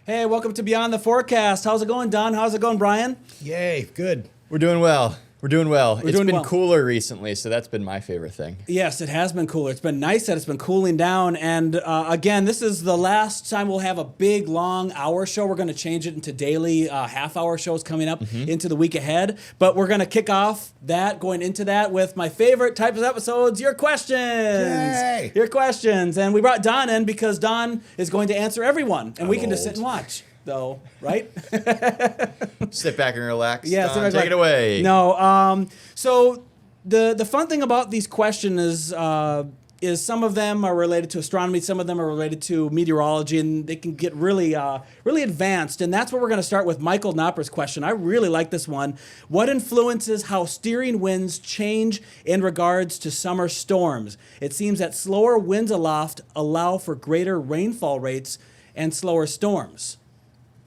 Hey, welcome to Beyond the Forecast. How's it going, Don? How's it going, Brian? Yay, good. We're doing well. It's doing been well. cooler recently, so that's been my favorite thing. Yes, it has been cooler. It's been nice that it's been cooling down. And again, this is the last time we'll have a big, long hour show. We're going to change it into daily half-hour shows coming up into the week ahead. But we're going to kick off that, going into that with my favorite types of episodes, Your Questions. Yay. Your Questions. And we brought Don in because Don is going to answer everyone. And we can just sit and watch, though, right? Sit back and relax. Yeah, Don, take it away. No, so the fun thing about these questions is some of them are related to astronomy, some of them are related to meteorology, and they can get really really advanced. And that's where we're going to start with Michael Knopper's question. I really like this one. What influences how steering winds change in regards to summer storms? It seems that slower winds aloft allow for greater rainfall rates and slower storms.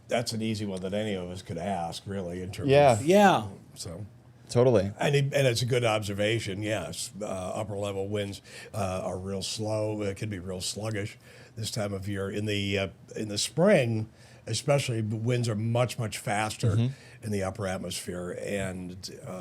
That's an easy one that any of us could ask, really, in terms Yeah. of... Yeah. So, Totally. and it's a good observation, yes. Upper level winds are real slow. It can be real sluggish this time of year. In the spring, especially, winds are much, much faster in the upper atmosphere. And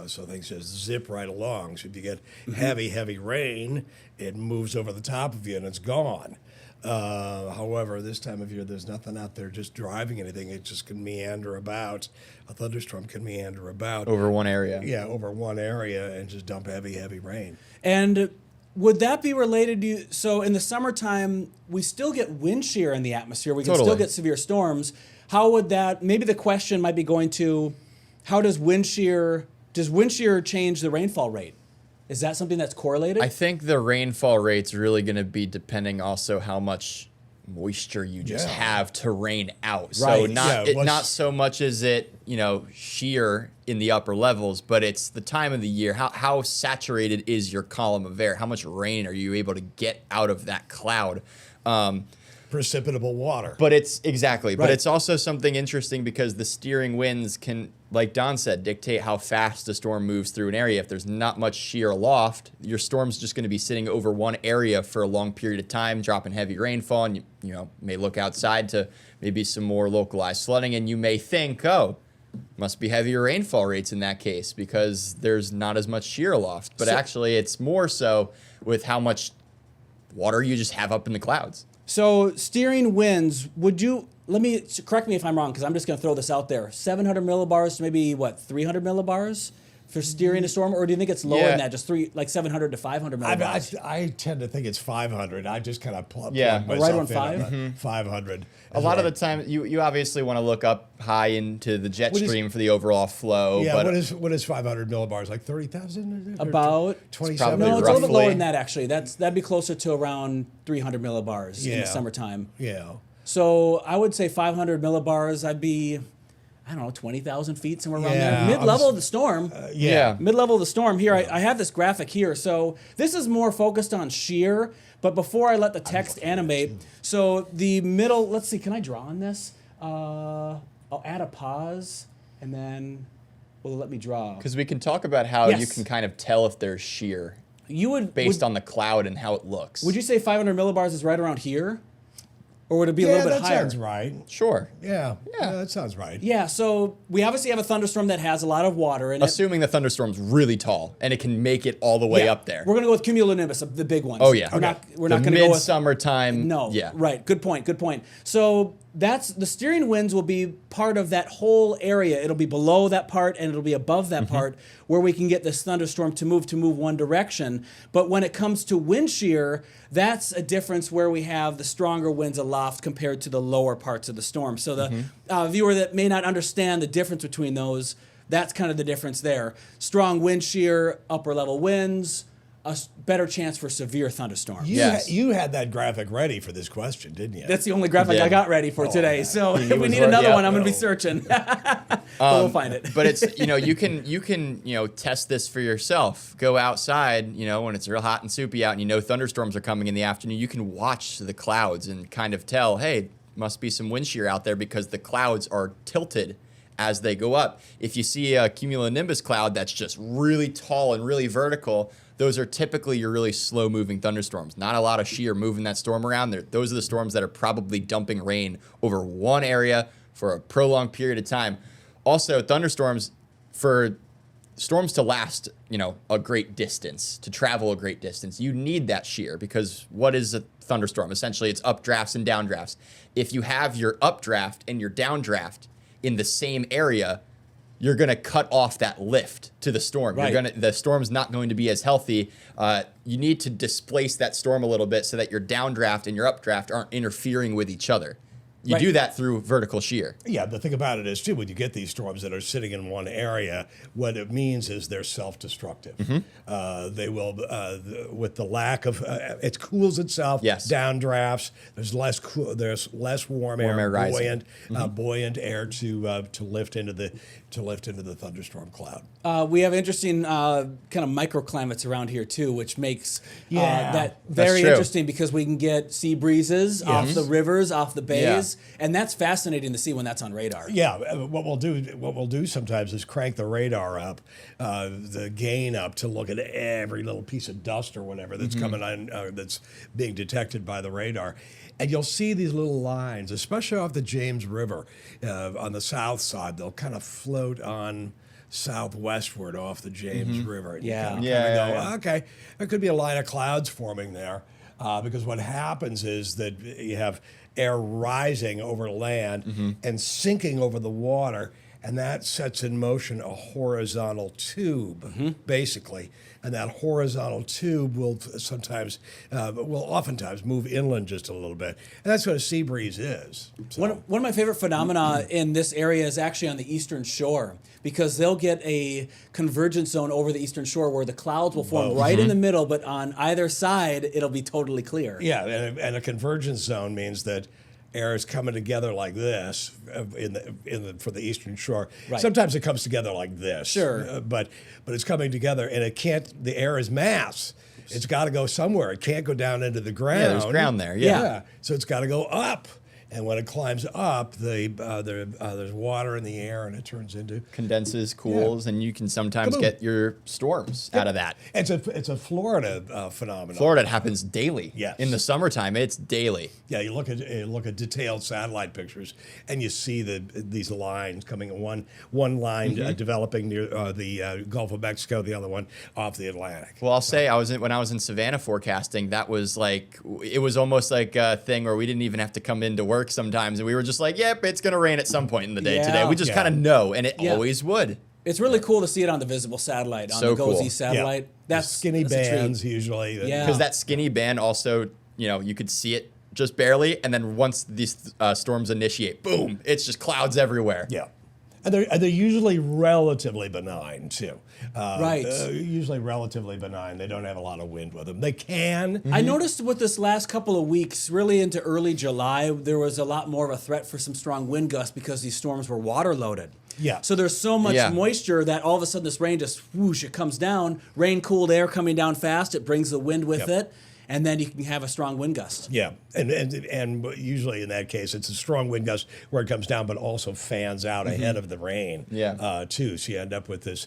so things just zip right along. So if you get heavy rain, it moves over the top of you and it's gone. However, this time of year, there's nothing out there just driving anything. It just can meander about. A thunderstorm can meander about. Over one area. Yeah, over one area and just dump heavy rain. And would that be related to, so in the summertime, we still get wind shear in the atmosphere. We can still Totally. get severe storms. How would that, maybe the question might be going to, how does wind shear change the rainfall rate? Is that something that's correlated? I think the rainfall rate's really going to be depending also how much moisture you just have to rain out. So Right. not so much as it, shear in the upper levels, but it's the time of the year. How saturated is your column of air? How much rain are you able to get out of that cloud? Precipitable water. But it's exactly. Right. But it's also something interesting because the steering winds can, like Don said, dictate how fast a storm moves through an area. If there's not much shear aloft, your storm's just going to be sitting over one area for a long period of time, dropping heavy rainfall, and you may look outside to maybe some more localized flooding, and you may think, oh, must be heavier rainfall rates in that case because there's not as much shear aloft. But actually, it's more so with how much water you just have up in the clouds. So steering winds, correct me if I'm wrong, because I'm just going to throw this out there. 700 millibars to maybe, 300 millibars for steering a storm? Or do you think it's lower than that, just 700 to 500 millibars? I tend to think it's 500. I just kind of plug Yeah. myself Right around in 500. A lot of the time, you obviously want to look up high into the jet stream for the overall flow. Yeah, but what is 500 millibars? Like 30,000? About 27? probably No, it's a little bit roughly. lower than that, actually. That'd be closer to around 300 millibars in Yeah. the summertime. Yeah. So I would say 500 millibars, I'd be, 20,000 feet, somewhere around Yeah, there. Mid-level of the storm. yeah. Mid-level of the storm here. I have this graphic here. So this is more focused on shear, but before I let the text animate, so the middle, let's see, can I draw on this? I'll add a pause, and then will it let me draw? Because we can talk about how you Yes. can kind of tell if there's shear You would based on the cloud and how it looks. Would you say 500 millibars is right around here? Or would it be a Yeah, little bit that higher? sounds right. Sure. Yeah, that sounds right. Yeah, so we obviously have a thunderstorm that has a lot of water in it. Assuming the thunderstorm's really tall and it can make it all the way Yeah. up there. We're going to go with cumulonimbus, the big ones. Oh, yeah. We're not the going to go with midsummer time. No. Yeah. Right. Good point. So that's the steering winds will be part of that whole area. It'll be below that part and it'll be above that part where we can get this thunderstorm to move one direction. But when it comes to wind shear, that's a difference where we have the stronger winds aloft compared to the lower parts of the storm. So the viewer that may not understand the difference between those, that's kind of the difference there. Strong wind shear, upper level winds, a better chance for severe thunderstorms. Yes. You had that graphic ready for this question, didn't you? That's the only graphic Yeah. I got ready for today. So if we was need right- another yeah. one, I'm going to be searching. But we'll find it. But it's, you can test this for yourself. Go outside, when it's real hot and soupy out and thunderstorms are coming in the afternoon, you can watch the clouds and kind of tell, hey, must be some wind shear out there because the clouds are tilted as they go up. If you see a cumulonimbus cloud that's just really tall and really vertical, those are typically your really slow moving thunderstorms. Not a lot of shear moving that storm around. Those are the storms that are probably dumping rain over one area for a prolonged period of time. Also, thunderstorms, for storms to last, a great distance, to travel a great distance, you need that shear, because what is a thunderstorm? Essentially, it's updrafts and downdrafts. If you have your updraft and your downdraft in the same area, you're going to cut off that lift to the storm. Right. The storm's not going to be as healthy. You need to displace that storm a little bit so that your downdraft and your updraft aren't interfering with each other. You Right. do that through vertical shear. Yeah, the thing about it is, too, when you get these storms that are sitting in one area, what it means is they're self-destructive. They will, with the lack of, it cools itself, Yes. downdrafts, there's less warm air, air rising. buoyant air to lift into the thunderstorm cloud. We have interesting kind of microclimates around here too, which makes Yeah, that that's very true. interesting, because we can get sea breezes off the rivers, off the bays, and that's fascinating to see when that's on radar. Yeah, what we'll do sometimes is crank the radar up, the gain up, to look at every little piece of dust or whatever that's coming on, that's being detected by the radar, and you'll see these little lines, especially off the James River, on the south side. They'll kind of float on southwestward off the James River. And you Yeah. kinda Yeah, go, yeah. okay, there could be a line of clouds forming there, because what happens is that you have air rising over land and sinking over the water, and that sets in motion a horizontal tube, basically. And that horizontal tube will oftentimes move inland just a little bit, and that's what a sea breeze is. So, One of my favorite phenomena in this area is actually on the eastern shore, because they'll get a convergence zone over the eastern shore where the clouds will form right in the middle, but on either side it'll be totally clear. yeah, and a convergence zone means that air is coming together like this for the eastern shore. Right. Sometimes it comes together like this. Sure. But it's coming together, and it can't. The air is mass. It's got to go somewhere. It can't go down into the ground. Yeah, there's ground there. Yeah. Yeah. So it's got to go up. And when it climbs up, there's water in the air, and it turns into. Condenses, cools, and you can sometimes Kaboom. get your storms out of that. It's a Florida phenomenon. Florida, it happens daily. Yes. In the summertime, it's daily. Yeah, you look at detailed satellite pictures, and you see these lines coming. One line developing near the Gulf of Mexico, the other one off the Atlantic. Well, I'll say when I was in Savannah forecasting, it was almost like a thing where we didn't even have to come into work sometimes, and we were just like, yep, it's going to rain at some point in the day today. We just Yeah. kind of know, and it Yeah. always would. It's really cool to see it on the visible satellite, on So the GOES cool. satellite. Yeah. That's skinny that's a treat. bands usually. Yeah. Because that skinny band also, you could see it just barely, and then once these storms initiate, boom, it's just clouds everywhere. Yeah. And they're usually relatively benign, too. Right. Usually relatively benign. They don't have a lot of wind with them. They can. I noticed with this last couple of weeks, really into early July, there was a lot more of a threat for some strong wind gusts because these storms were water loaded. Yeah. So there's so much Yeah. moisture that all of a sudden this rain just whoosh, it comes down. Rain, cooled air coming down fast. It brings the wind with Yep. it. And then you can have a strong wind gust. Yeah, and usually in that case, it's a strong wind gust where it comes down, but also fans out ahead of the rain. Yeah. Too. So you end up with this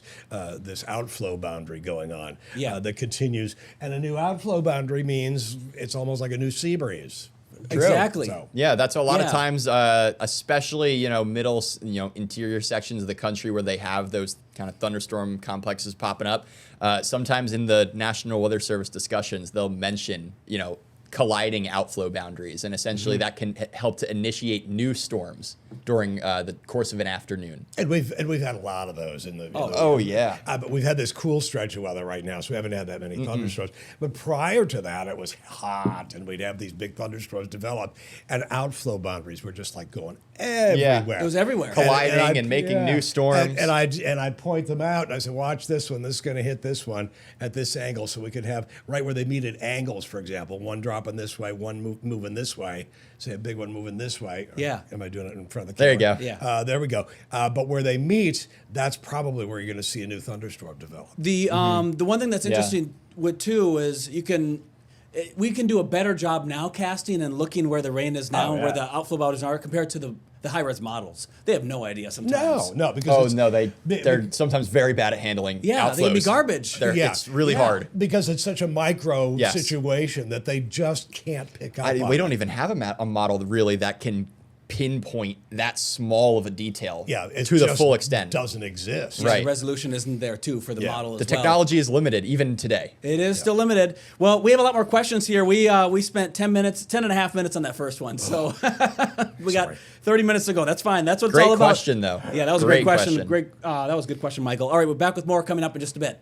outflow boundary going on. Yeah. That continues, and a new outflow boundary means it's almost like a new sea breeze. Exactly. So, Yeah, that's a lot of Yeah. times, especially middle, interior sections of the country where they have those kind of thunderstorm complexes popping up. Sometimes in the National Weather Service discussions, they'll mention colliding outflow boundaries, and essentially that can help to initiate new storms during the course of an afternoon. and we've had a lot of those in the. Oh yeah. But we've had this cool stretch of weather right now, so we haven't had that many thunderstorms. But prior to that, it was hot, and we'd have these big thunderstorms develop, and outflow boundaries were just like going everywhere. It was everywhere. Colliding and making new storms. And I'd point them out, and I said, watch this one. This is going to hit this one at this angle, so we could have right where they meet at angles, for example, one dropping this way, one moving this way. Say a big one moving this way. Yeah. Am I doing it in front of the There you camera? go. Yeah. There we go. But where they meet, that's probably where you're going to see a new thunderstorm develop. The one thing that's Yeah. interesting with too is you can we can do a better job now casting and looking where the rain is now and where yeah. the outflow boundaries are compared to the high-res models. They have no idea sometimes. No, because they're sometimes very bad at handling Yeah, outflows. they can be garbage. It's really hard. because it's such a micro Yes. situation that they just can't pick up. on We it. don't even have a model really that can pinpoint that small of a detail it to the just full extent. Doesn't exist. Right. The resolution isn't there, too, for the model The as well. technology is limited even today. It is still limited. Well, we have a lot more questions here. We spent 10 and a half minutes on that first one. So we got 30 minutes to go. That's fine. That's what it's Great all about. question, though. Yeah, that was a great question. That was a good question, Michael. All right, we're back with more coming up in just a bit.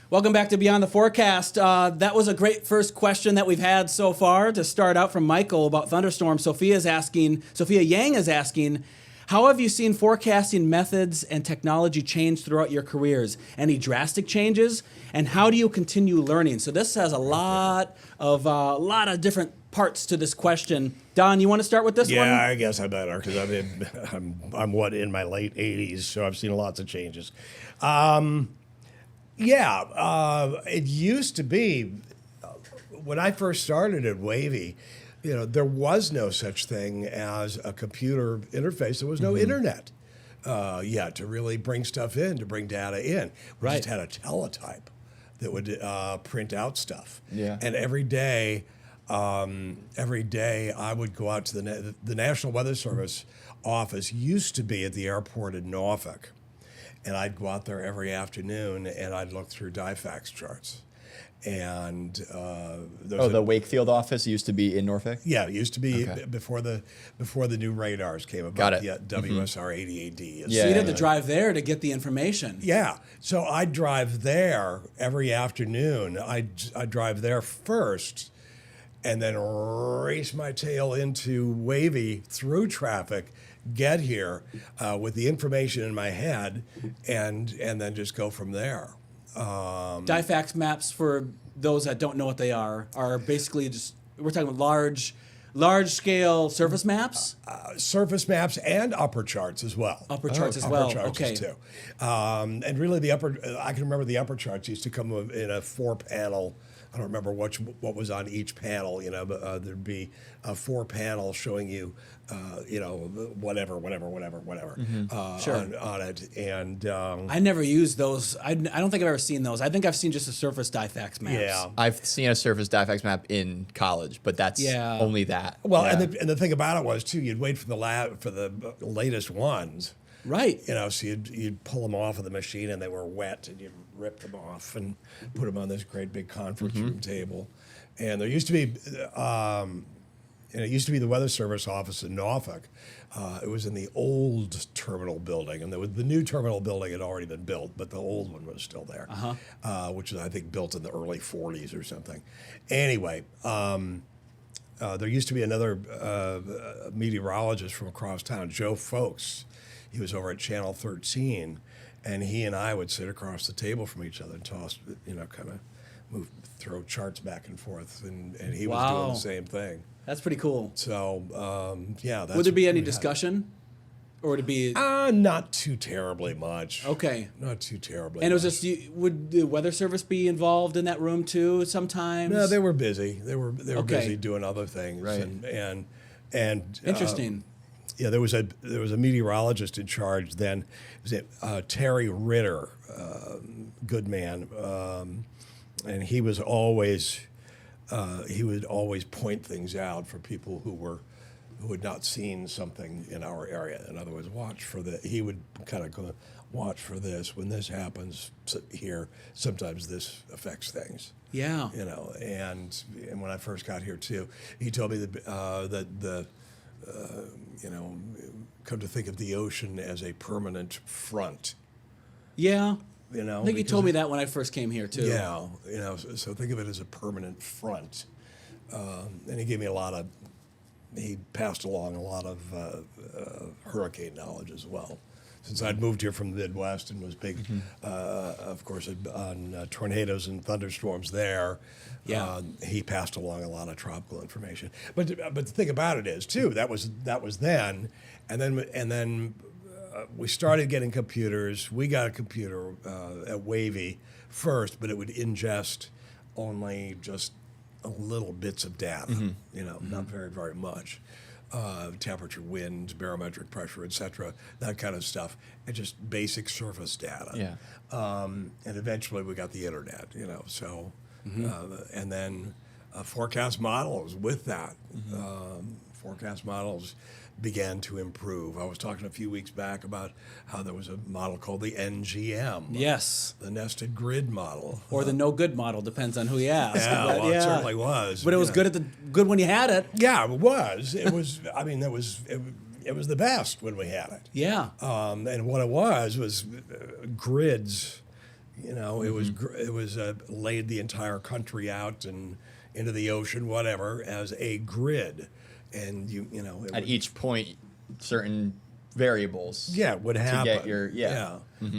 Welcome back to Beyond the Forecast. That was a great first question that we've had so far to start out from Michael about thunderstorms. Sophia Yang is asking, how have you seen forecasting methods and technology change throughout your careers? Any drastic changes? And how do you continue learning? So this has a lot of different parts to this question. Don, you want to start with this one? Yeah, I guess I better because I'm in my late 80s, so I've seen lots of changes. It used to be when I first started at Wavy, there was no such thing as a computer interface. There was no internet yet to really bring stuff in, to bring data in. We just had a teletype that would print out stuff. Yeah. And every day I would go out to the National Weather Service office. Used to be at the airport in Norfolk. And I'd go out there every afternoon and I'd look through DIFAX charts. And the Wakefield office used to be in Norfolk? Yeah, it used to be before the new radars came about. Got it. Yeah, WSR 80AD. Yeah. So you'd have to drive there to get the information. Yeah. So I'd drive there every afternoon. I'd drive there first and then race my tail into Wavy through traffic, get here with the information in my head, and then just go from there. DIFAX maps, for those that don't know what they are basically we're talking about large scale surface maps? Surface maps and upper charts as well. Upper charts as well. Upper charts Okay. too. And really I can remember the upper charts used to come in a 4-panel. I don't remember what was on each panel, but there'd be a 4-panel showing you, whatever Sure. on it. And I never used those. I don't think I've ever seen those. I think I've seen just the surface DIFAX maps. yeah. I've seen a surface DIFAX map in college, but that's only that. Well, Yeah. and the thing about it was too, you'd wait for the latest ones. Right. So you'd pull them off of the machine and they were wet, and you'd rip them off and put them on this great big conference room table. And there used to be, it used to be the Weather Service office in Norfolk. It was in the old terminal building, and the new terminal building had already been built, but the old one was still there, which was, I think, built in the early 40s or something. Anyway, there used to be another meteorologist from across town, Joe Folks. He was over at Channel 13, and he and I would sit across the table from each other and toss, kind of throw charts back and forth, and he was doing the same thing. That's pretty cool. So, that's Would there be what any we had. discussion? Or would it be... Not too terribly much. Okay. Not too terribly And it was much. just, would the Weather Service be involved in that room too sometimes? No, they were busy. They were Okay. busy doing other things. Right. And Interesting. yeah, there was a meteorologist in charge then. It was Terry Ritter, good man, and he was always he would always point things out for people who had not seen something in our area. In other words, watch for the. He would kind of go, watch for this when this happens here. Sometimes this affects things. Yeah. And when I first got here too, he told me that come to think of the ocean as a permanent front. Yeah. I I think you told me that when I first came here too. Yeah, so think of it as a permanent front. And he gave me he passed along a lot of hurricane knowledge as well. Since I'd moved here from the Midwest and was big, of course, on tornadoes and thunderstorms there, he passed along a lot of tropical information. But the thing about it is too, that was then, and then we started getting computers. We got a computer at Wavy first, but it would ingest only just a little bits of data, not very, very much. Temperature, winds, barometric pressure, etc., that kind of stuff, and just basic surface data. Yeah. And eventually we got the internet, so, and then forecast models with that. Forecast models began to improve. I was talking a few weeks back about how there was a model called the NGM. Yes. The nested grid model. Or the no good model, depends on who you ask. Yeah, But, well, it certainly was. But it was good when you had it. Yeah, it was. It was. I mean, it was the best when we had it. Yeah. And what it was grids. It was laid the entire country out and into the ocean, whatever, as a grid, and At each point, certain variables. Yeah, it would happen. To get your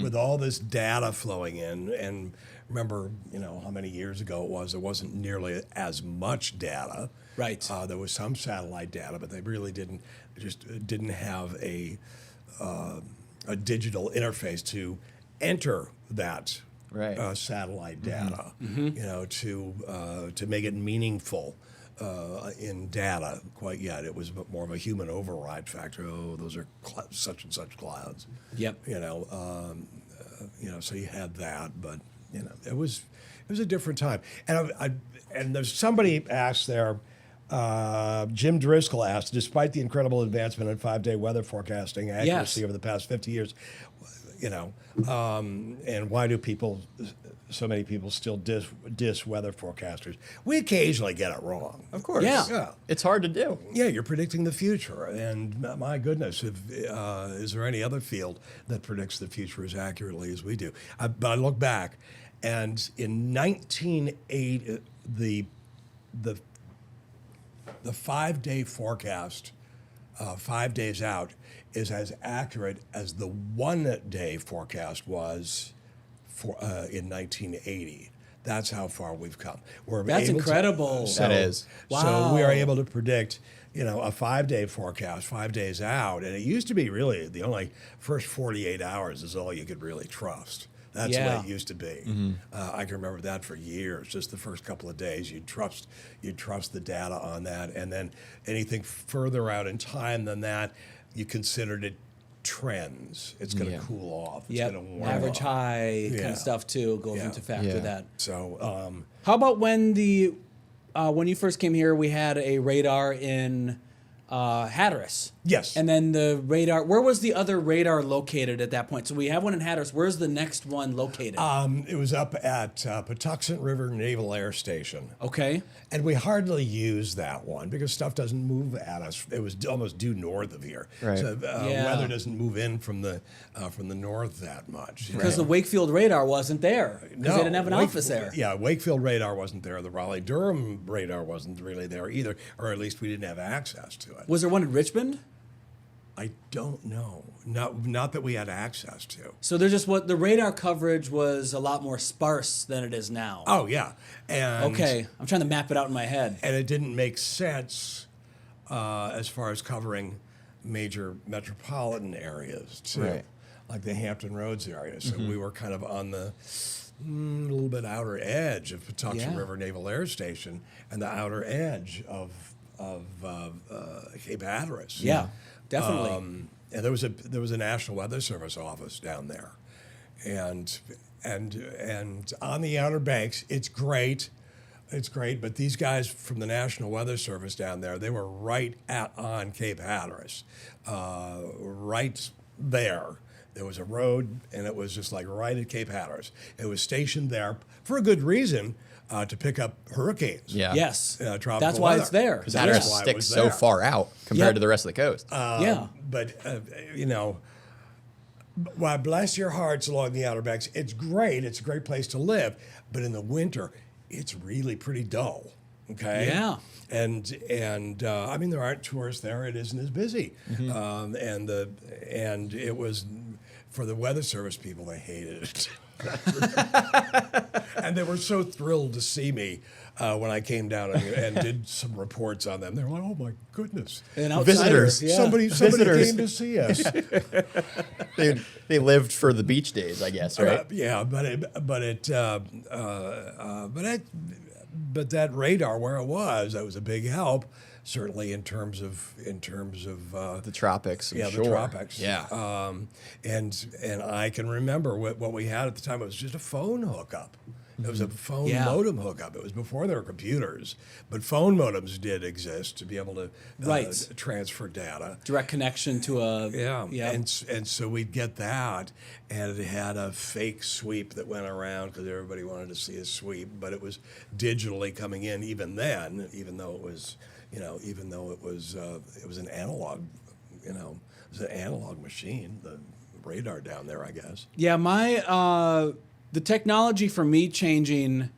with all this data flowing in, and remember, how many years ago it was. There wasn't nearly as much data. Right. There was some satellite data, but they really didn't have a digital interface to enter that satellite data. To make it meaningful. In data quite yet. It was more of a human override factor. Oh, those are such and such clouds. Yep. So you had that, but it was a different time. And and there's somebody asked there. Jim Driscoll asked, despite the incredible advancement in 5-day weather forecasting accuracy over the past 50 years, and why do so many people still diss weather forecasters? We occasionally get it wrong. Of course. Yeah. It's hard to do. Yeah, you're predicting the future, and my goodness, is there any other field that predicts the future as accurately as we do? But I look back, and in 1980, the 5-day forecast, 5 days out, is as accurate as the 1-day forecast was in 1980. That's how far we've come. That's incredible. That is. Wow. So we are able to predict, a 5-day forecast, 5 days out, and it used to be really the only first 48 hours is all you could really trust. That's the way it used to be. I can remember that for years. Just the first couple of days, you'd trust the data on that, and then anything further out in time than that, you considered it trends. It's going to cool off. It's going to warm Average up. high kind of stuff too goes into factor that. So, How about when when you first came here, we had a radar in Hatteras. yes. And then the radar, where was the other radar located at that point? So we have one in Hatteras. Where's the next one located? It was up at Patuxent River Naval Air Station. Okay. And we hardly use that one because stuff doesn't move at us. It was almost due north of here. Right. So weather doesn't move in from the north that much. Because the Wakefield radar wasn't there. Because they didn't have an office there. Yeah, Wakefield radar wasn't there. The Raleigh-Durham radar wasn't really there either, or at least we didn't have access to it. Was there one in Richmond? I don't know. Not that we had access to. So there's just the radar coverage was a lot more sparse than it is now. Oh, yeah. And Okay. I'm trying to map it out in my head. And it didn't make sense as far as covering major metropolitan areas, too, Right. like the Hampton Roads area. So we were kind of on the little bit outer edge of Patuxent River Naval Air Station and the outer edge of Cape Hatteras. Yeah, definitely. And there was a National Weather Service office down there, and on the Outer Banks, it's great. But these guys from the National Weather Service down there, they were right on Cape Hatteras, right there. There was a road, and it was just like right at Cape Hatteras. It was stationed there for a good reason, to pick up hurricanes. Yeah. Yes. Tropical That's why weather. it's there. Because Hatteras That's why it sticks was so there. far out compared to the rest of the coast. But why, bless your hearts along the Outer Banks. It's great. It's a great place to live. But in the winter, it's really pretty dull. Okay. Yeah. And I mean, there aren't tourists there. It isn't as busy. And it was for the Weather Service people, they hated it. And they were so thrilled to see me when I came down and did some reports on them. They were like, "Oh my goodness, An outsider, Visitors. yeah. somebody Visitors. came to see us." They lived for the beach days, I guess, right? Yeah, but that radar where it was, that was a big help. Certainly in terms of The tropics, I'm yeah, sure. the tropics. Yeah. And I can remember what we had at the time. It was just a phone hookup. It was a phone Yeah. modem hookup. It was before there were computers, but phone modems did exist to be able to Right. transfer data. Direct connection to a Yeah. And so we'd get that, and it had a fake sweep that went around because everybody wanted to see a sweep, but it was digitally coming in even then, even though it was an analog, it was an analog machine, the radar down there, I guess. Yeah, the technology for me changing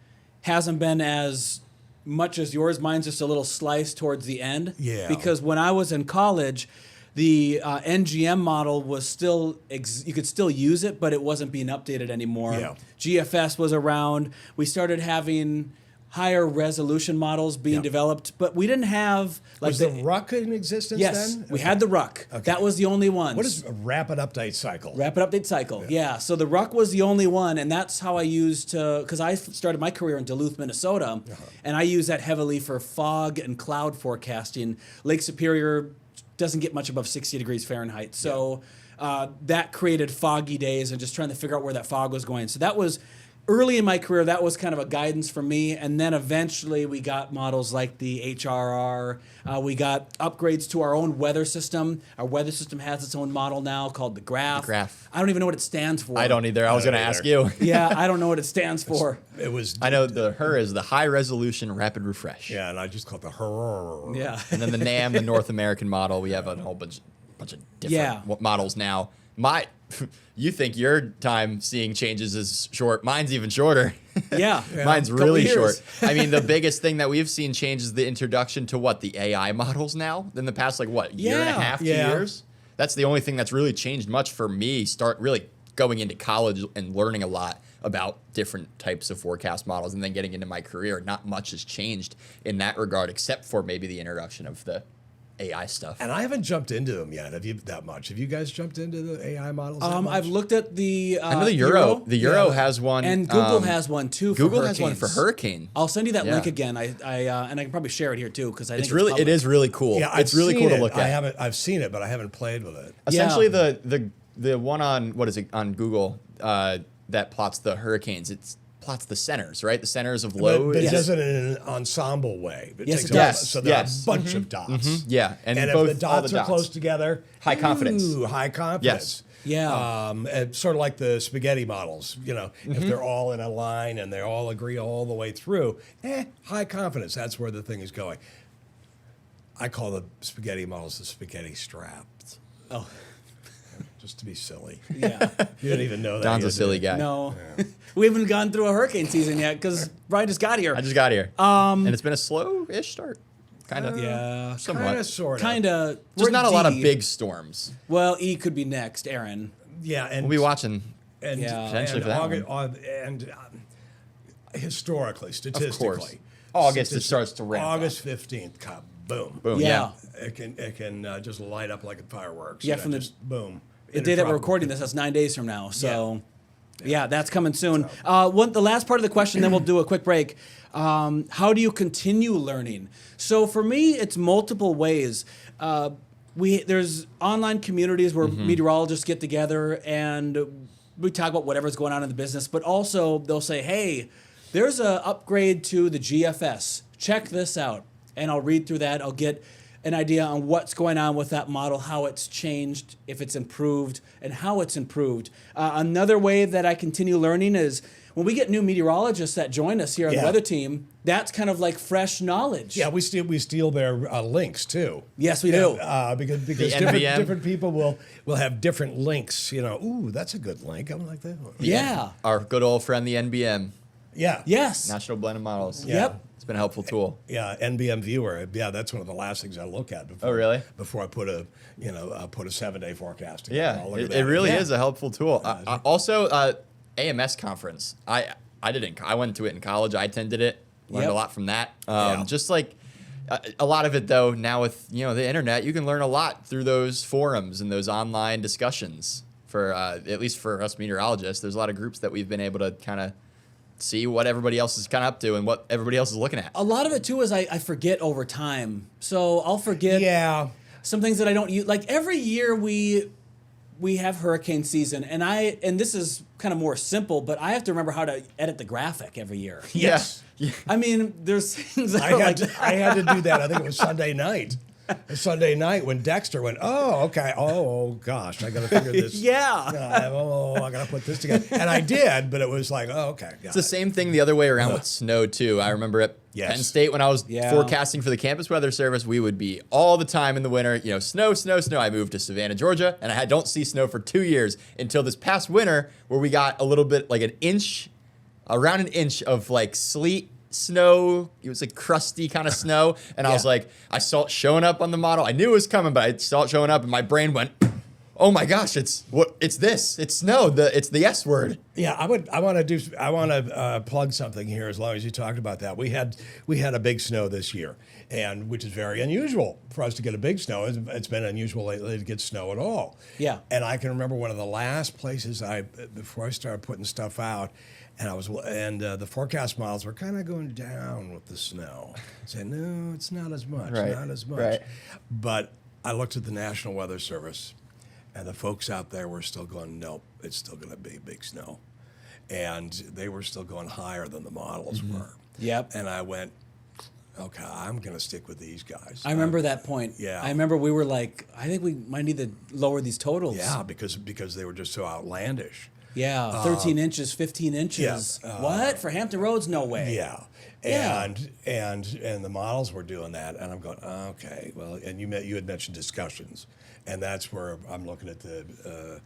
hasn't been as much as yours. Mine's just a little slice towards the end. Yeah. Because when I was in college, the NGM model was still, you could still use it, but it wasn't being updated anymore. Yeah. GFS was around. We started having higher resolution models being Yeah. developed, but we didn't have like Was the RUC in existence yes, then? we had the RUC. Okay. That was the only one. What is a rapid update cycle? Rapid update cycle. Yeah. So the RUC was the only one, and that's how I used to, because I started my career in Duluth, Minnesota, and I use that heavily for fog and cloud forecasting. Lake Superior doesn't get much above 60 degrees Fahrenheit. So that created foggy days and just trying to figure out where that fog was going. So that was early in my career, that was kind of a guidance for me. And then eventually we got models like the HRR. We got upgrades to our own weather system. Our weather system has its own model now called the Graph. Graph. I don't even know what it stands for. I don't either. I was don't going to ask either. you. Yeah, I don't know what it stands for. It was. I know her is the high resolution rapid refresh. Yeah, and I just called it the HRR. Yeah. And then the NAM, the North American model, we have a whole bunch of different Yeah. models now. You think your time seeing changes is short. Mine's even shorter. Yeah. Mine's Couple really years. short. I mean, the biggest thing that we've seen change is the introduction to the AI models now in the past, year and a Yeah. half, 2 Yeah. years. That's the only thing that's really changed much for me. Start really going into college and learning a lot about different types of forecast models and then getting into my career. Not much has changed in that regard, except for maybe the introduction of the AI stuff. And I haven't jumped into them yet. Have you guys jumped into the AI models? that much? I've looked at the I know the Euro. The Euro Yeah. has one. and Google has one too. For Google has one for hurricanes. hurricane. I'll send you that Yeah. link again. And I can probably share it here too because I think It's really, public. it is really cool. Yeah, It's really cool to look at. I've seen it, but I haven't played with it. Essentially, Yeah. the one on on Google that plots the hurricanes. It plots the centers, right? The centers of But load. it Yes. does it in an ensemble way. Yes, takes it does. So there Yes. are a bunch of dots. Yeah, and And both if the all dots the are close together, High confidence. ooh, high confidence. Yeah. And sort of like the spaghetti models, if they're all in a line and they all agree all the way through, high confidence. That's where the thing is going. I call the spaghetti models the spaghetti straps, Oh, just to be silly. yeah. You didn't even know that. Don's you a silly did. guy. No, we haven't gone through a hurricane season yet because Brian just got here. I just got here, and it's been a slow-ish start, kind of. Yeah, somewhat. Kind of, sort of. kind of. Just not a lot of big storms. Well, E could be next, Aaron. Yeah, and We'll be watching. and, Yeah. Potentially and, for that historically, statistically, August it starts to ramp up. August 15th, boom. Boom. Yeah. Yeah. It can just light up like fireworks. Yeah, from the- just boom. The day that we're recording this, that's 9 days from now. So, yeah, that's coming soon. The last part of the question, then we'll do a quick break. How do you continue learning? So for me, it's multiple ways. There's online communities where meteorologists get together and we talk about whatever's going on in the business, but also they'll say, hey, there's a upgrade to the GFS. Check this out. And I'll read through that. I'll get an idea on what's going on with that model, how it's changed, if it's improved, and how it's improved. Another way that I continue learning is when we get new meteorologists that join us here on the Yeah. weather team, that's kind of like fresh knowledge. Yeah, we steal their links too. Yes, we do. Because NVM. different people will have different links. Ooh, that's a good link. I like that one. Yeah. Our good old friend, the NBM, Yeah. Yes. National Blended Models. Yeah. Yep. It's been a helpful tool. Yeah, NBM Viewer. Yeah, that's one of the last things I look at before. Oh, really? Before I put a 7-day forecast together. Yeah, I'll look at it that. really Yeah. is a helpful tool. Also, AMS conference. I went to it in college. I attended it. Learned Yep. a lot from that. Yeah. Just like a lot of it, though, now with the internet, you can learn a lot through those forums and those online discussions. For at least for us meteorologists, there's a lot of groups that we've been able to kind of see what everybody else is kind of up to and what everybody else is looking at. A lot of it too is I forget over time. So I'll forget Yeah. some things that I don't use. Like every year we have hurricane season, and this is kind of more simple, but I have to remember how to edit the graphic every year. Yes. Yeah. I mean, there's things that I are had, like to, I had to do that. I think it was Sunday night. Sunday night when Dexter went, oh, okay. Oh, gosh, I got to figure this. Yeah. I got to put this together. And I did, but it was like, oh, okay. It's the same thing the other way around with snow, too. I remember at Yes. Penn State when I was Yeah. forecasting for the campus weather service, we would be all the time in the winter, snow, snow, snow. I moved to Savannah, Georgia, and I don't see snow for 2 years until this past winter where we got a little bit, like around an inch of like sleet, snow. It was like crusty kind of snow. And I was like, I saw it showing up on the model. I knew it was coming, but I saw it showing up and my brain went, oh my gosh, it's snow. It's the S word. Yeah, I want to plug something here as long as you talked about that. We had a big snow this year, and which is very unusual for us to get a big snow. It's been unusual lately to get snow at all. Yeah. And I can remember one of the last places before I started putting stuff out, and the forecast models were kind of going down with the snow, saying no, it's not as much, Right, not as much. right. But I looked at the National Weather Service, and the folks out there were still going, nope, it's still going to be big snow. And they were still going higher than the models were. Yep. And I went, okay, I'm going to stick with these guys. I remember that point. Yeah. I remember we were like, I think we might need to lower these totals. Yeah, because they were just so outlandish. Yeah, 13 inches, 15 inches. yeah, What? For Hampton Roads? No way. Yeah. Yeah. And the models were doing that, and I'm going, okay, well, and you had mentioned discussions, and that's where I'm looking at the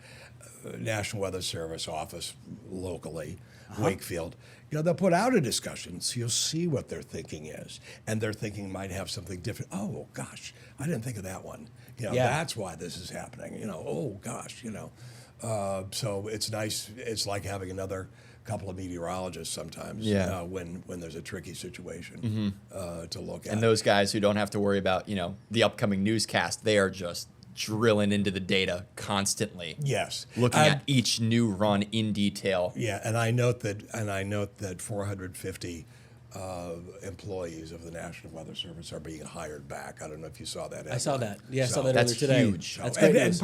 National Weather Service office locally, Wakefield. They'll put out a discussion, so you'll see what their thinking is, and their thinking might have something different. Oh gosh, I didn't think of that one. Yeah. That's why this is happening. Oh gosh, So it's nice. It's like having another couple of meteorologists sometimes. Yeah. When there's a tricky situation to look at. And those guys who don't have to worry about, the upcoming newscast, they are just drilling into the data constantly. Yes. Looking at each new run in detail. Yeah, and I note that 450 employees of the National Weather Service are being hired back. I don't know if you saw that. I saw that. Yeah, I saw that That's earlier today. huge. That's great And news.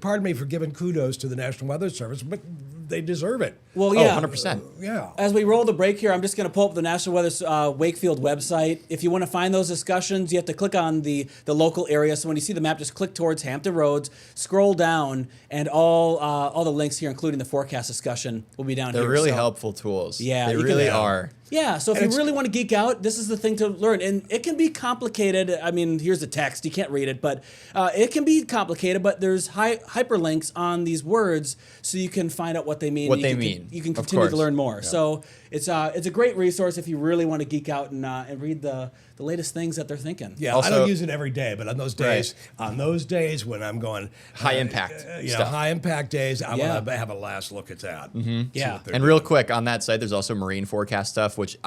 pardon me for giving kudos to the National Weather Service, but they deserve it. Well, Oh, yeah. 100%. Yeah. As we roll the break here, I'm just going to pull up the National Weather Wakefield website. If you want to find those discussions, you have to click on the local area. So when you see the map, just click towards Hampton Roads, scroll down, and all the links here, including the forecast discussion, will be down here. They're really So- helpful tools. Yeah, they you can- really Yeah. are. Yeah, so if And you it's- really want to geek out, this is the thing to learn. And it can be complicated. I mean, here's the text. You can't read it, but it can be complicated, but there's hyperlinks on these words so you can find out what they mean. What You they can- mean, You can of continue to course. learn more. So it's a great resource if you really want to geek out and read the latest things that they're thinking. Yeah, I Also- don't use it every day, but on those days, when I'm going High impact stuff. high impact days, I Yeah. want to have a last look at that. Yeah. And real quick on that site, there's also marine forecast stuff, which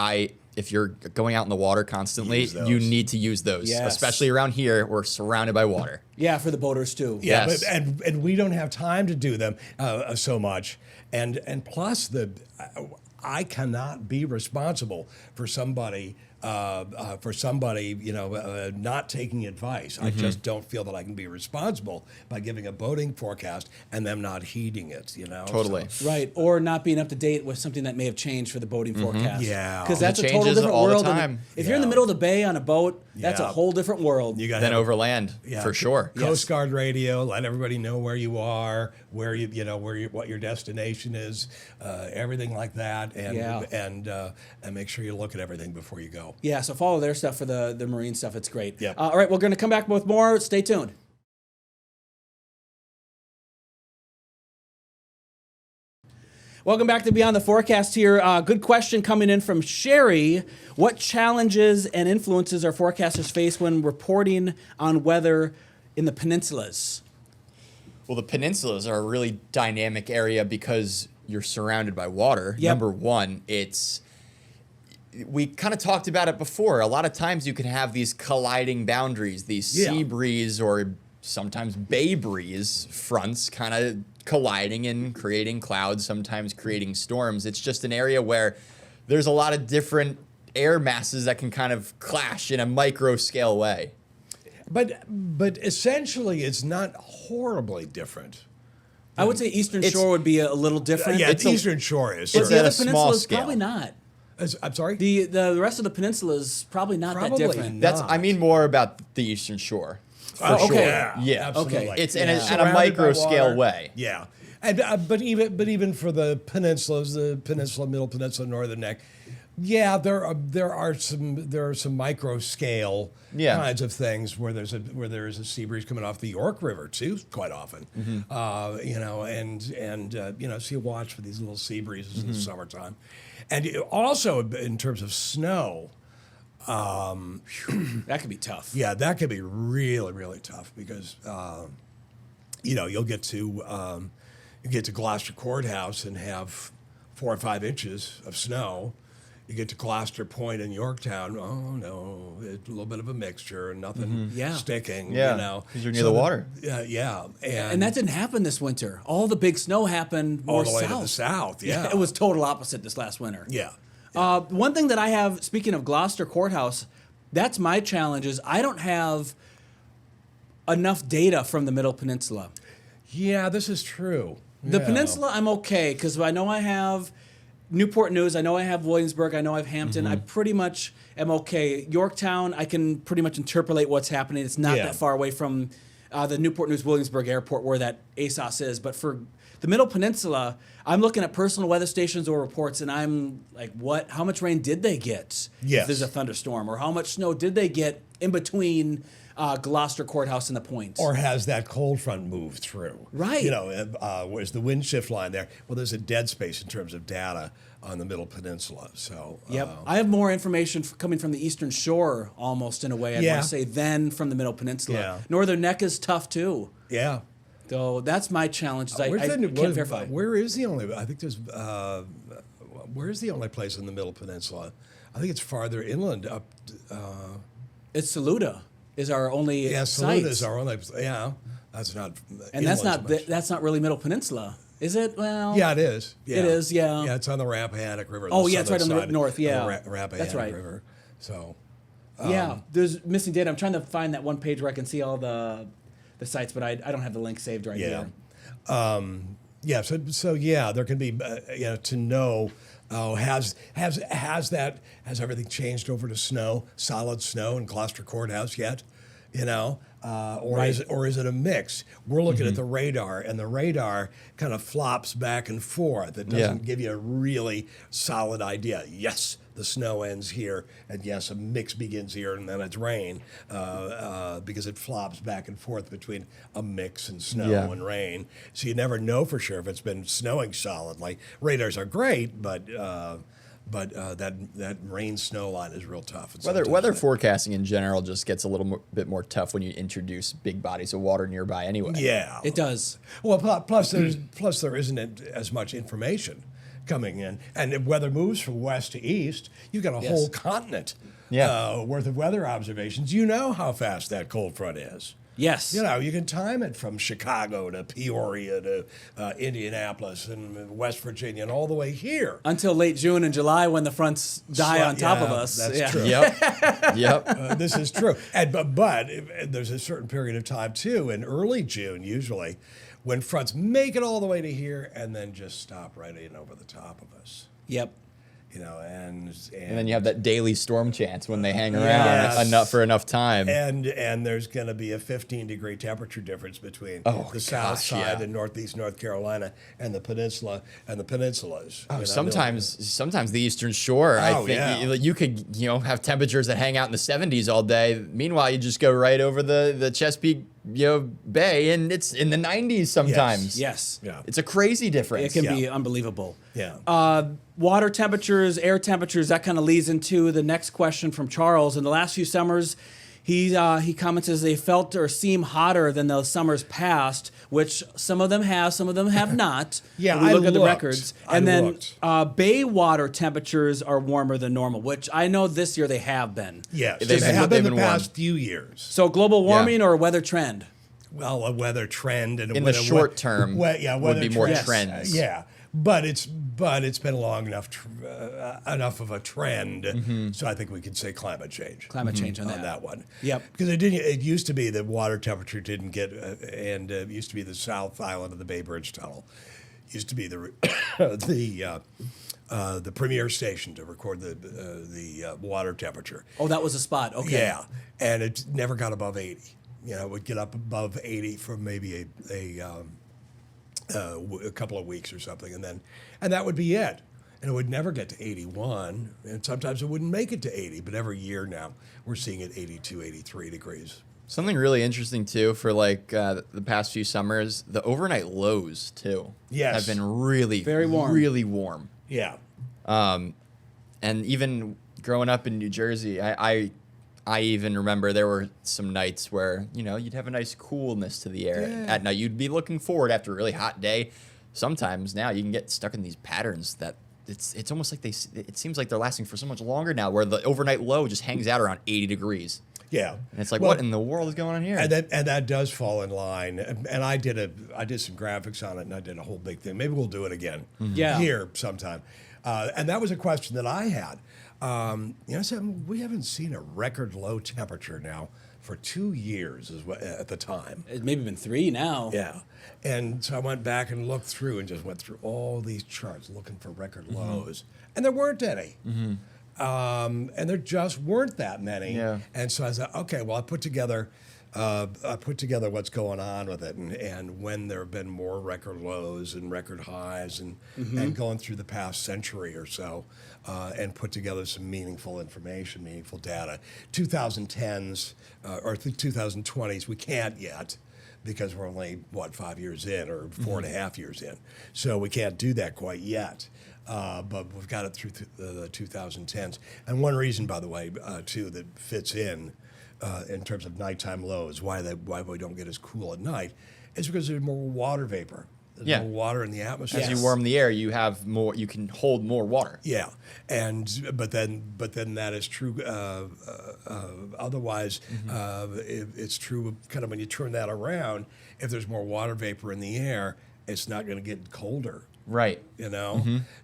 if you're going out in the water constantly, Use those. you need to use those, Yes. especially around here. We're surrounded by water. Yeah, for the boaters too. Yeah, Yes. and we don't have time to do them so much, and plus I cannot be responsible for somebody not taking advice. I just don't feel that I can be responsible by giving a boating forecast and them not heeding it. Totally. So- Right, or not being up to date with something that may have changed for the boating forecast. Yeah. Because that's It a total changes different all the world. And time. if you're in the Yeah. middle of the bay on a boat, that's a Yeah. whole different world. You got Then overland, Yeah, for sure. Coast Guard radio, let everybody know where you are, what your destination is, everything like that, and Yeah. and make sure you look at everything before you go. Yeah, so follow their stuff for the marine stuff. It's great. Yep. All right, we're going to come back with more. Stay tuned. Welcome back to Beyond the Forecast here. Good question coming in from Sherry. What challenges and influences are forecasters face when reporting on weather in the peninsulas? Well, the peninsulas are a really dynamic area because you're surrounded by water. Yep. Number one, we kind of talked about it before. A lot of times you can have these colliding boundaries, these sea breeze or sometimes bay breeze fronts kind of colliding and creating clouds, sometimes creating storms. It's just an area where there's a lot of different air masses that can kind of clash in a micro scale way. But essentially, it's not horribly different. I would say Eastern Shore would be a little different. Yeah, the Eastern Shore is. It's the at other a small peninsula is scale. probably not. I'm sorry? The rest of the peninsula is probably not that Probably different. not. I mean more about the Eastern Shore. Oh, okay. Yeah. absolutely. Okay. It's in Yeah. a Surrounded micro by scale water. way. Yeah, and but even for the peninsulas, the peninsula, middle peninsula, northern neck, yeah, there are some micro scale kinds of things where there's a sea breeze coming off the York River too, quite often. You know, and you know, so you watch for these little sea breezes in the summertime, and also in terms of snow. That could be tough. Yeah, that could be really, really tough because, you know, you'll get to Gloucester Courthouse and have 4 or 5 inches of snow. You get to Gloucester Point in Yorktown. Oh no, it's a little bit of a mixture and nothing sticking. Yeah, you know, because you're near the water. Yeah, And that didn't happen this winter. All the big snow happened more all the way south. to the south. Yeah, It was total opposite this last winter. Yeah. One thing that I have, speaking of Gloucester Courthouse, that's my challenge is I don't have enough data from the Middle Peninsula. Yeah, this is true. The Yeah. Peninsula, I'm okay because I know I have Newport News, I know I have Williamsburg, I know I have Hampton. I pretty much am okay. Yorktown, I can pretty much interpolate what's happening. It's not Yeah. that far away from the Newport News Williamsburg airport where that ASOS is. But for the Middle Peninsula, I'm looking at personal weather stations or reports, and I'm like, what? How much rain did they get? Yes. If there's a thunderstorm, or how much snow did they get in between Gloucester Courthouse and the Point? Or has that cold front moved through? Right. You know, where's the wind shift line there? Well, there's a dead space in terms of data on the Middle Peninsula. So Yep. I have more information coming from the Eastern Shore almost in a way, I'd Yeah. want to say, than from the Middle Peninsula. Yeah. Northern Neck is tough too. yeah. So that's my challenge. Is I Where's can't verify. Where is the only? I think there's. Where's the only place in the Middle Peninsula? I think it's farther inland up. It's Saluda is our only Yeah, site. Saluda is our only. Yeah, that's not. And that's inland not so much. that's not really Middle Peninsula, is it? Well, Yeah, it is. Yeah. It is, yeah. Yeah, it's on the Rappahannock River. Oh, the yeah, it's right on southern the side north, yeah. of the Rappahannock That's right. River. So. yeah. There's missing data. I'm trying to find that one page where I can see all the sites, but I don't have the link saved right Yeah. here. Yeah, so yeah, there can be you know, to know has everything changed over to snow, solid snow in Gloucester Courthouse yet? You know, or is it a mix? We're looking at the radar, and the radar kind of flops back and forth. It doesn't give you a really solid idea. Yes, the snow ends here, and yes, a mix begins here, and then it's rain, because it flops back and forth between a mix and snow and rain. So you never know for sure if it's been snowing solidly. Radars are great, but that rain snow line is real tough. And Weather sometimes forecasting in general just gets a little bit more tough when you introduce big bodies of water nearby anyway. yeah, It does. Well, plus there isn't as much information coming in, and if weather moves from west to east, you've got a Yes. whole continent worth of weather observations. You know how fast that cold front is. Yes. You know, you can time it from Chicago to Peoria to Indianapolis and West Virginia and all the way here. Until late June and July when the fronts die on top of us. That's true. Yep. This is true. But there's a certain period of time, too, in early June, usually, when fronts make it all the way to here and then just stop right in over the top of us. Yep. You know, and And then you have that daily storm chance when they hang around Yes. enough for enough time. And there's going to be a 15-degree temperature difference between the south gosh, side yeah. and northeast North Carolina and the peninsula and the peninsulas. Oh, You know, sometimes the Eastern Shore. I Oh, think yeah. you could have temperatures that hang out in the 70s all day. Meanwhile, you just go right over the Chesapeake bay, and it's in the 90s sometimes. Yes. Yeah. It's a crazy difference. It can be unbelievable. Yeah. Water temperatures, air temperatures, that kind of leads into the next question from Charles. In the last few summers, he comments as they felt or seem hotter than the summers past, which some of them have, some of them have not. Yeah, we I look at the looked. records. I And then looked. bay water temperatures are warmer than normal, which I know this year they have been. Yes. They've They been- have they've been the been warm. past few years. So global warming or a weather trend? Well, a weather trend and In the short term would weather be more trends. trends. Yeah, but it's been long enough enough of a trend, so I think we could say climate change. Climate change on that. On that one. Yep. Because it didn't. It used to be that water temperature didn't get, and it used to be the South Island of the Bay Bridge Tunnel. Used to be the the premier station to record the water temperature. Oh, that was a spot. Okay. Yeah, and it never got above 80. It would get up above 80 for maybe a couple of weeks or something, and that would be it. And it would never get to 81, and sometimes it wouldn't make it to 80. But every year now, we're seeing it 82, 83 degrees. Something really interesting too for like the past few summers, the overnight lows too. Yes. Have been really Very warm. really warm. Yeah, And even growing up in New Jersey, I even remember there were some nights where you'd have a nice coolness to the air at night. You'd be looking forward after a really hot day. Sometimes now you can get stuck in these patterns that it's almost like it seems like they're lasting for so much longer now, where the overnight low just hangs out around 80 degrees. yeah. And it's like, Well, what in the world is going on here? And that does fall in line. And I did some graphics on it, and I did a whole big thing. Maybe we'll do it again Yeah. here sometime. And that was a question that I had. We haven't seen a record low temperature now for 2 years at the time. It's maybe been 3 now. Yeah. And so I went back and looked through and just went through all these charts looking for record lows. And there weren't any. And there just weren't that many. Yeah. And so I said, okay, well, I put together what's going on with it, and when there have been more record lows and record highs, and going through the past century or so, and put together some meaningful information, meaningful data. 2010s or 2020s, we can't yet, because we're only 5 years in, or 4.5 years in, so we can't do that quite yet. But we've got it through the 2010s. And one reason, by the way, too, that fits in terms of nighttime lows, why we don't get as cool at night, is because there's more water vapor. There's more water in the atmosphere. As you warm the air, you have more. You can hold more water. Yeah, but then that is true. Otherwise, it's true. Kind of when you turn that around, if there's more water vapor in the air, it's not going to get colder. Right.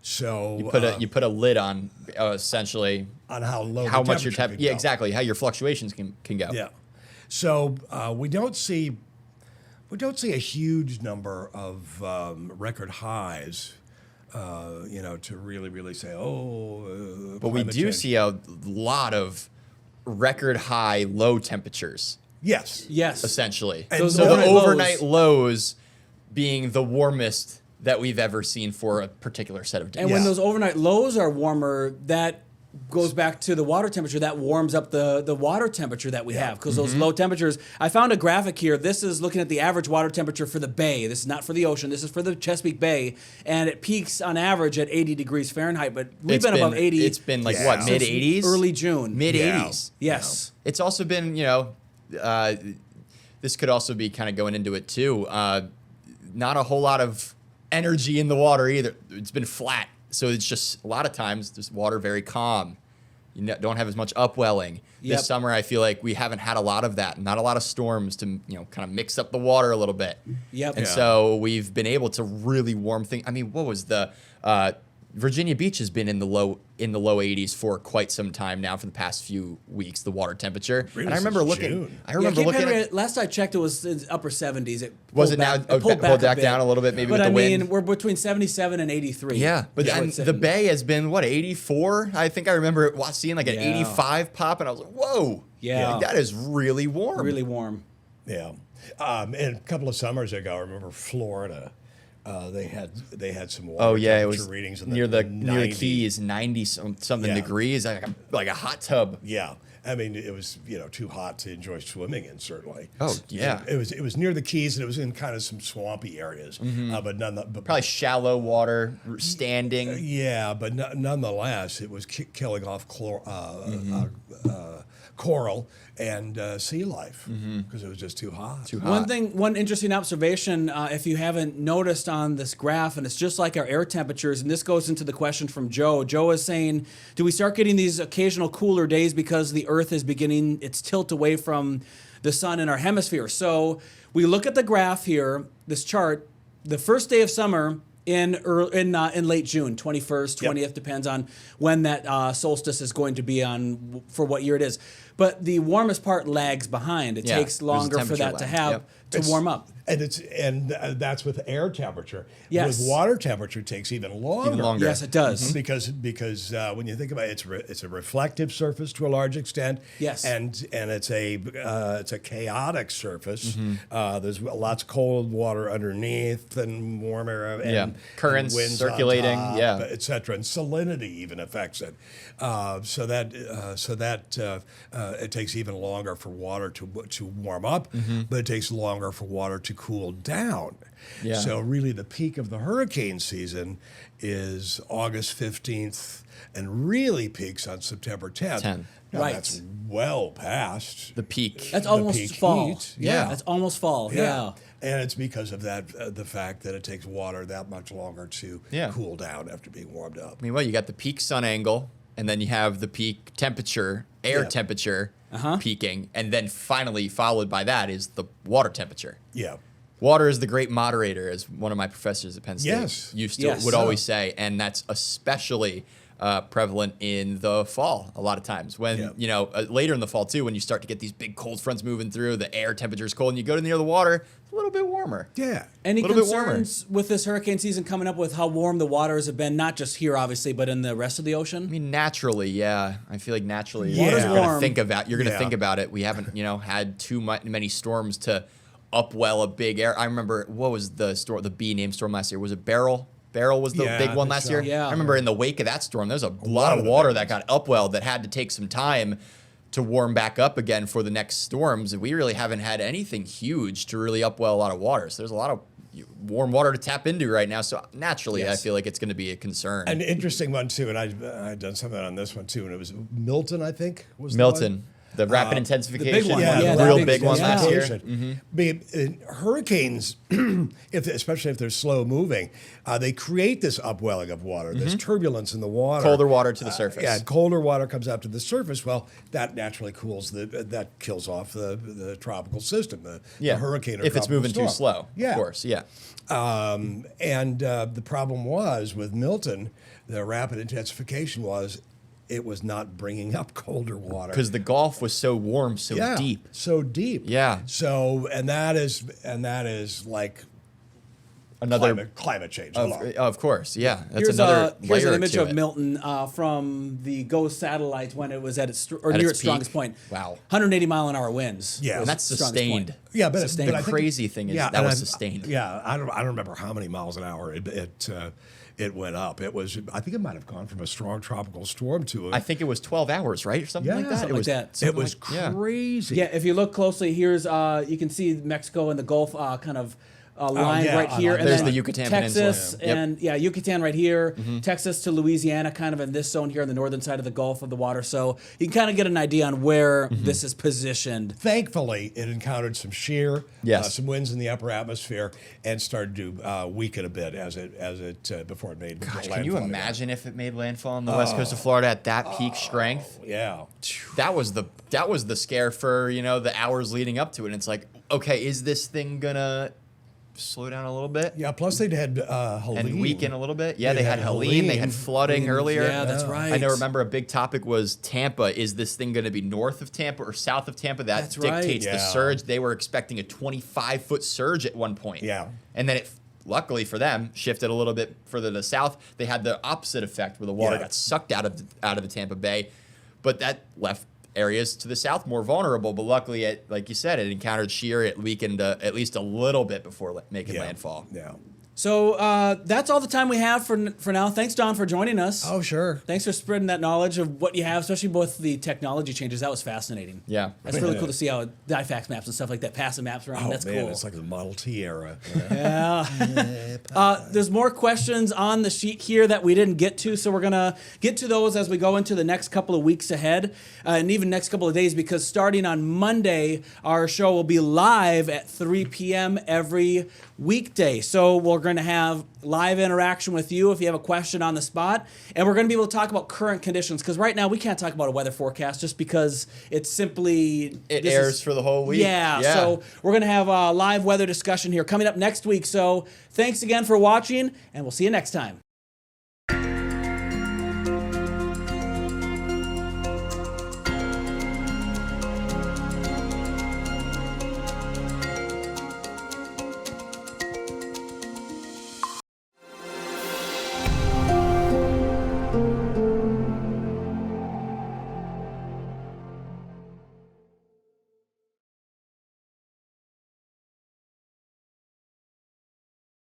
So You put a lid on essentially on how low how the much your temperature temp. Yeah, can go. exactly. How your fluctuations can go. Yeah. So we don't see a huge number of record highs, to really say, But we climate do change. see a lot of record high low temperatures, Yes. Yes. essentially. And Those So the overnight overnight lows being the warmest that we've ever seen for a particular set of days. And when Yeah. those overnight lows are warmer, that goes back to the water temperature. That warms up the water temperature that we have, because those low temperatures. I found a graphic here. This is looking at the average water temperature for the bay. This is not for the ocean. This is for the Chesapeake Bay, and it peaks on average at 80 degrees Fahrenheit. But we've It's been above 80. It's been like Yeah. what, Since mid 80s? early June. Mid 80s. Yes. It's also been, this could also be kind of going into it too. Not a whole lot of energy in the water either. It's been flat. So it's just a lot of times this water very calm. You don't have as much upwelling. Yep. This summer, I feel like we haven't had a lot of that. Not a lot of storms to, kind of mix up the water a little bit. Yep. And Yeah. so we've been able to really warm things. I mean, what was the Virginia Beach has been in the low 80s for quite some time now for the past few weeks, the water temperature. Really, and I remember since looking. June. I remember Cape looking. Henry, At, last I checked, it was in upper 70s. It was pulled it now? back- Oh, pulled pulled back bit. down a little bit, maybe But with I the wind. mean, we're between 77 and 83. Yeah, but is what and it's the sitting. Bay has been what 84. I think I remember seeing like an Yeah. 85 pop, and I was like, "Whoa, Yeah. like, that is really warm." Really warm. Yeah. And a couple of summers ago, I remember Florida they had some water Oh yeah, it temperature was readings in near the 90. Keys, 90 something Yeah. degrees, like a hot tub. Yeah, I mean it was too hot to enjoy swimming in, certainly. Oh, yeah. it was near the Keys, and it was in kind of some swampy areas, but Probably shallow water, standing. yeah, but nonetheless, it was killing off coral and sea life because it was just too hot. Too hot. One interesting observation, if you haven't noticed on this graph, and it's just like our air temperatures, and this goes into the question from Joe. Joe is saying, do we start getting these occasional cooler days because the Earth is beginning its tilt away from the sun in our hemisphere? So we look at the graph here, this chart, the first day of summer in late June, 21st, 20th, Yep. depends on when that solstice is going to be on, for what year it is. But the warmest part lags behind. It Yeah, takes there's a longer for temperature that to lag. have Yep. to warm up. And that's with air temperature. Yes. With water temperature, it takes even longer. Even longer. Yes, it does. Because when you think about it, it's a reflective surface to a large extent. Yes. And it's a chaotic surface. Mm-hmm. There's lots of cold water underneath and warm air and, Yeah. and Currents winds on circulating, top, yeah. et cetera. And salinity even affects it. So that it takes even longer for water to warm up, but it takes longer for water to cool down. Yeah. So really the peak of the hurricane season is August 15th and really peaks on September 10th. 10. Now, Right. that's well past The peak. That's the almost peak fall. heat. Yeah. That's almost fall. Yeah. And it's because of that, the fact that it takes water that much longer to Yeah. cool down after being warmed up. I mean, well, you got the peak sun angle, and then you have the peak temperature, air Yeah. temperature peaking, and then finally followed by that is the water temperature. Yeah. Water is the great moderator, as one of my professors at Penn State Yes. Yes. would always say, and that's especially prevalent in the fall a lot of times. When later in the fall too, when you start to get these big cold fronts moving through, the air temperature is cold, and you go to near the water, it's a little bit warmer. Yeah. Any Little bit warmer. concerns with this hurricane season coming up with how warm the waters have been, not just here, obviously, but in the rest of the ocean? I mean, naturally, yeah. I feel like naturally, Water's you're gonna warm. think about. You're gonna Yeah. think about it. We haven't, had too many storms to upwell a big air. I remember, what was the storm? The B name storm last year, was it Beryl? Beryl was the Yeah, big I one think last so. year. Yeah. I remember in the wake of that storm, there's a lot lot of of the water big that got upwelled that had to take some time to warm back up again for the next storms. And we really haven't had anything huge to really upwell a lot of water. So there's a lot of warm water to tap into right now. So naturally, Yes. I feel like it's going to be a concern. An interesting one too, and I'd done something on this one too, and it was Milton, I think, was the Milton, one. the rapid intensification, one. Yeah, Yeah, the that real big one last year. intensification. Hurricanes, especially if they're slow moving, they create this upwelling of water, this turbulence in the water. Colder water to the surface. Yeah, colder water comes up to the surface. Well, that naturally cools that kills off the tropical system, the hurricane or if it's tropical moving too storm. slow, Yeah. of course, yeah. And the problem was with Milton, the rapid intensification was it was not bringing up colder water. Because the Gulf was so warm, so deep. So deep. Yeah. So and that is like Another climate change. of course, yeah. That's Here's another here's layer an image to of it. Milton from the GOES satellite when it was at its or At near its its strongest peak. point. Wow. 180 mile an hour winds. Yeah. was And that's its strongest sustained. point. Yeah, but Sustained. but I The think crazy thing is that and was I- sustained. Yeah, I don't remember how many miles an hour it went up. It was, I think it might have gone from a strong tropical storm to I think it was 12 hours, right, or something like Yeah. that. Something like was that. it something was like- yeah. crazy. Yeah, if you look closely, here's you can see Mexico and the Gulf kind of line yeah, right here, and There's then the Yucatan Texas Peninsula. Yep. and Yucatan right here, Texas to Louisiana, kind of in this zone here on the northern side of the Gulf of the water. So you can kind of get an idea on where this is positioned. Thankfully, it encountered some shear, Yes. some winds in the upper atmosphere, and started to weaken a bit as it before it made landfall. Can you imagine if it made landfall on the west coast of Florida at that peak strength? Yeah. That was the scare for the hours leading up to it. And it's like, okay, is this thing gonna slow down a little bit Yeah. Plus, they'd had Helene. and weaken a little bit? Yeah, They they had had Helene, they Helene. had flooding earlier. Yeah, that's right. I know. Remember, a big topic was Tampa. Is this thing going to be north of Tampa or south of Tampa? That That's right. dictates the Yeah. surge. They were expecting a 25-foot surge at one point. Yeah. And then it, luckily for them, shifted a little bit further to the south. They had the opposite effect where the water Yeah. got sucked out of the Tampa Bay, but that left areas to the south more vulnerable. But luckily, like you said, it encountered shear. It weakened at least a little bit before making Yeah. landfall. Yeah. So that's all the time we have for now. Thanks, Don, for joining us. Oh, sure. Thanks for spreading that knowledge of what you have, especially with the technology changes. That was fascinating. Yeah. That's really cool to see how DieFax maps and stuff like that, passing maps around. Oh, That's man, cool. it's like the Model T era. There's more questions on the sheet here that we didn't get to, so we're going to get to those as we go into the next couple of weeks ahead, and even next couple of days, because starting on Monday, our show will be live at 3 p.m. every weekday. So we're going to have live interaction with you if you have a question on the spot, and we're going to be able to talk about current conditions, because right now we can't talk about a weather forecast just because it's simply... It airs for the whole week. Yeah, so we're going to have a live weather discussion here coming up next week. So thanks again for watching, and we'll see you next time.